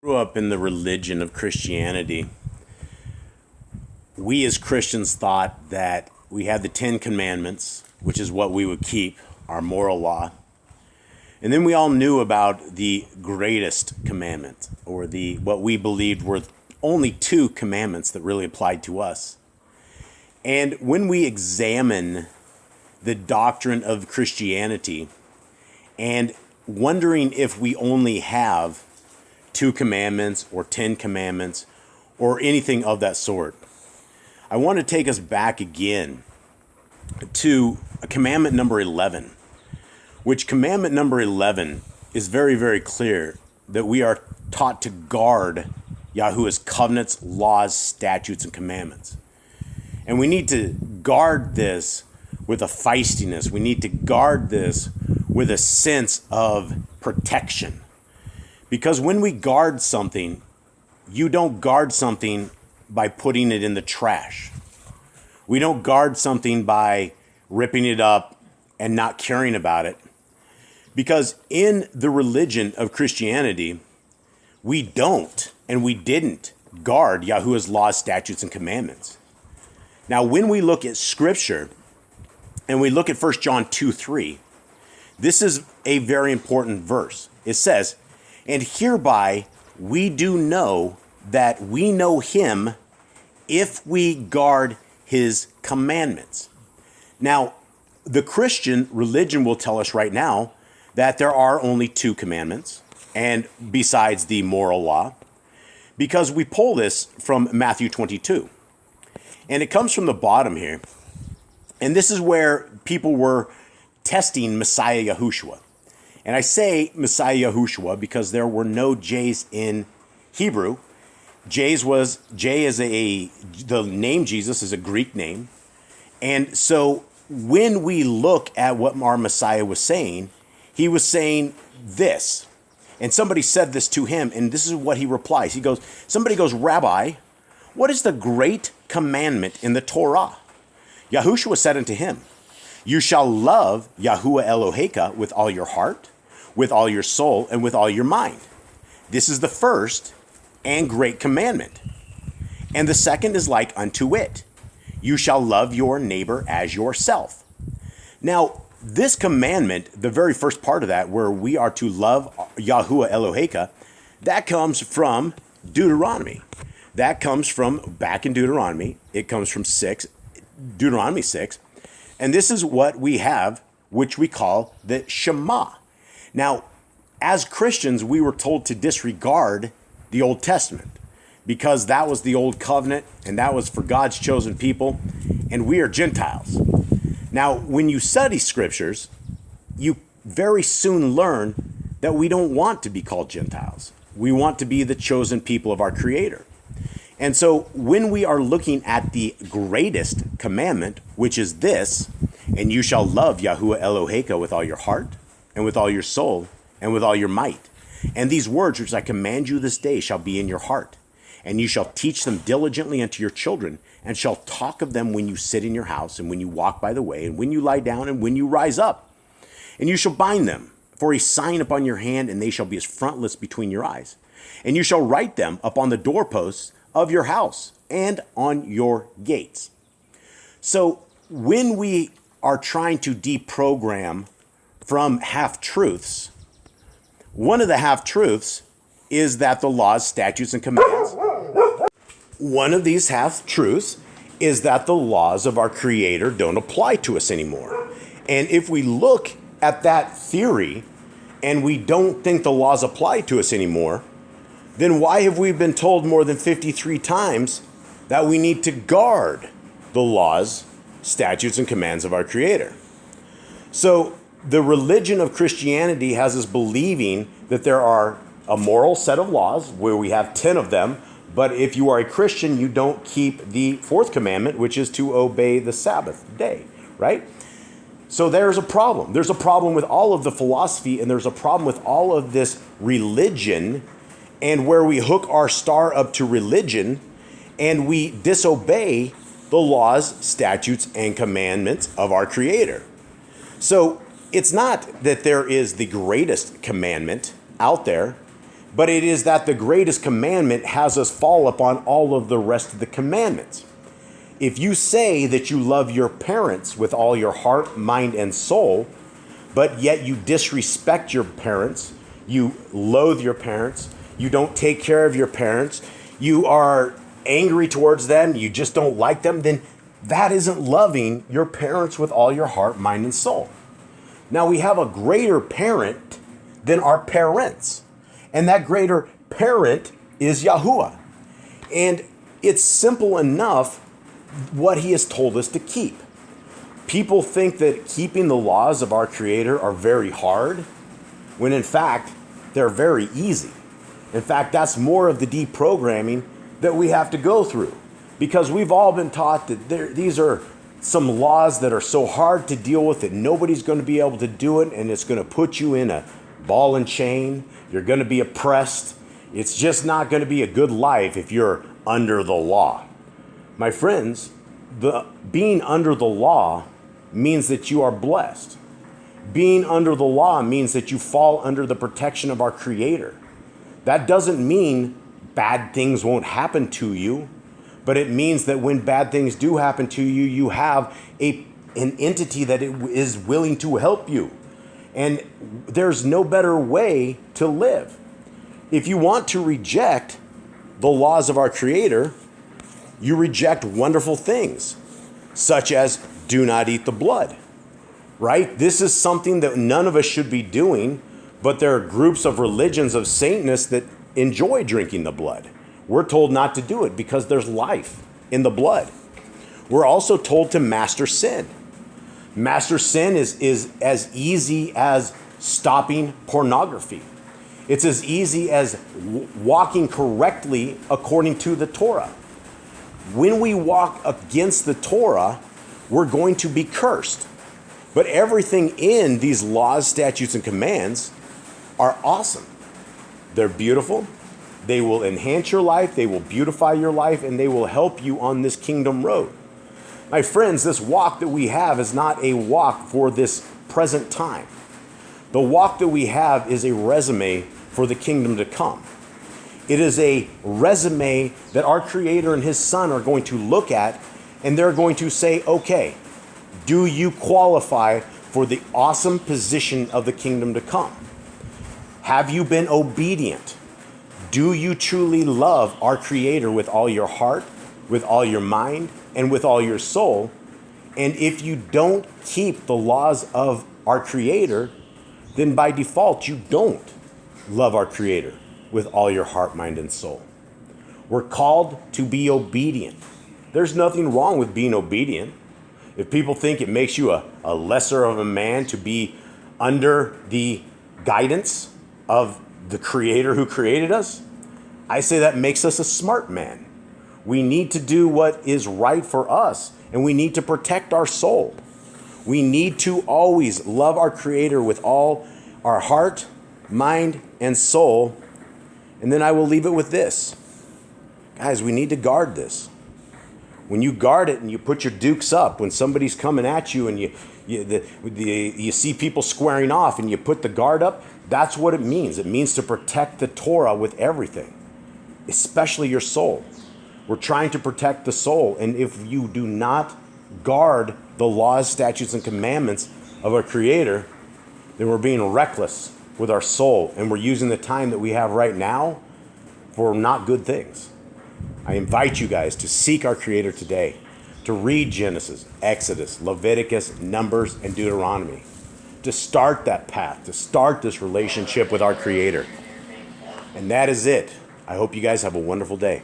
Grew up in the religion of Christianity. We as Christians thought that we had the 10 Commandments, which is what we would keep, our moral law. And then we all knew about the greatest commandment, or what we believed were only 2 commandments that really applied to us. And when we examine the doctrine of Christianity and wondering if we only have 2 commandments or 10 commandments or anything of that sort, I want to take us back again to commandment number 11, which commandment number 11 is very, very clear that we are taught to guard Yahuwah's covenants, laws, statutes, and commandments. And we need to guard this with a feistiness. We need to guard this with a sense of protection. Because when we guard something, you don't guard something by putting it in the trash. We don't guard something by ripping it up and not caring about it. Because in the religion of Christianity, we don't and we didn't guard Yahuwah's laws, statutes, and commandments. Now, when we look at Scripture and we look at 1 John 2:3, this is a very important verse. It says, "And hereby we do know that we know him if we guard his commandments." Now, the Christian religion will tell us right now that there are only 2 commandments, and besides the moral law, because we pull this from Matthew 22. And it comes from the bottom here. And this is where people were testing Messiah Yahushua. And I say Messiah Yahushua because there were no J's in Hebrew. The name Jesus is a Greek name. And so when we look at what our Messiah was saying, he was saying this. And somebody said this to him, and this is what he replies. Somebody goes, "Rabbi, what is the great commandment in the Torah?" Yahushua said unto him, "You shall love Yahuwah Eloheka with all your heart, with all your soul, and with all your mind. This is the first and great commandment. And the second is like unto it. You shall love your neighbor as yourself." Now, this commandment, the very first part of that, where we are to love Yahuwah Eloheka, that comes from Deuteronomy. That comes from back in Deuteronomy. It comes from Deuteronomy 6. And this is what we have, which we call the Shema. Now, as Christians, we were told to disregard the Old Testament because that was the old covenant and that was for God's chosen people, and we are Gentiles. Now, when you study scriptures, you very soon learn that we don't want to be called Gentiles. We want to be the chosen people of our Creator. And so when we are looking at the greatest commandment, which is this, "And you shall love Yahuwah Eloheka with all your heart and with all your soul and with all your might. And these words which I command you this day shall be in your heart. And you shall teach them diligently unto your children, and shall talk of them when you sit in your house, and when you walk by the way, and when you lie down, and when you rise up. And you shall bind them for a sign upon your hand, and they shall be as frontlets between your eyes. And you shall write them upon the doorposts of your house and on your gates." So when we are trying to deprogram from half-truths, one of the half-truths is that the laws, statutes, and commands. One of these half-truths is that the laws of our Creator don't apply to us anymore. And if we look at that theory and we don't think the laws apply to us anymore, then why have we been told more than 53 times that we need to guard the laws, statutes, and commands of our Creator? So the religion of Christianity has us believing that there are a moral set of laws where we have 10 of them, but if you are a Christian, you don't keep the 4th commandment, which is to obey the Sabbath day, right? So there's a problem. There's a problem with all of the philosophy, and there's a problem with all of this religion, and where we hook our star up to religion and we disobey the laws, statutes, and commandments of our Creator. So it's not that there is the greatest commandment out there, but it is that the greatest commandment has us fall upon all of the rest of the commandments. If you say that you love your parents with all your heart, mind, and soul, but yet you disrespect your parents, you loathe your parents, you don't take care of your parents, you are angry towards them, you just don't like them, then that isn't loving your parents with all your heart, mind, and soul. Now we have a greater parent than our parents. And that greater parent is Yahuwah. And it's simple enough what he has told us to keep. People think that keeping the laws of our Creator are very hard, when in fact, they're very easy. In fact, that's more of the deprogramming that we have to go through. Because we've all been taught that these are some laws that are so hard to deal with that nobody's going to be able to do it, and it's going to put you in a ball and chain. You're going to be oppressed. It's just not going to be a good life if you're under the law. My friends, being under the law means that you are blessed. Being under the law means that you fall under the protection of our Creator. That doesn't mean bad things won't happen to you, but it means that when bad things do happen to you, you have an entity that is willing to help you. And there's no better way to live. If you want to reject the laws of our Creator, you reject wonderful things, such as do not eat the blood, right? This is something that none of us should be doing, but there are groups of religions of Satanists that enjoy drinking the blood. We're told not to do it because there's life in the blood. We're also told to master sin. Master sin is as easy as stopping pornography. It's as easy as walking correctly according to the Torah. When we walk against the Torah, we're going to be cursed. But everything in these laws, statutes, and commands are awesome. They're beautiful. They will enhance your life. They will beautify your life, and they will help you on this kingdom road. My friends, this walk that we have is not a walk for this present time. The walk that we have is a resume for the kingdom to come. It is a resume that our Creator and His Son are going to look at, and they're going to say, okay, do you qualify for the awesome position of the kingdom to come? Have you been obedient? Do you truly love our Creator with all your heart, with all your mind, and with all your soul? And if you don't keep the laws of our Creator, then by default, you don't love our Creator with all your heart, mind, and soul. We're called to be obedient. There's nothing wrong with being obedient. If people think it makes you a lesser of a man to be under the guidance of the Creator who created us, I say that makes us a smart man. We need to do what is right for us, and we need to protect our soul. We need to always love our Creator with all our heart, mind, and soul. And then I will leave it with this. Guys, we need to guard this. When you guard it and you put your dukes up, when somebody's coming at you and you see people squaring off and you put the guard up, that's what it means. It means to protect the Torah with everything, especially your soul. We're trying to protect the soul. And if you do not guard the laws, statutes, and commandments of our Creator, then we're being reckless with our soul. And we're using the time that we have right now for not good things. I invite you guys to seek our Creator today, to read Genesis, Exodus, Leviticus, Numbers, and Deuteronomy, to start that path, to start this relationship with our Creator. And that is it. I hope you guys have a wonderful day.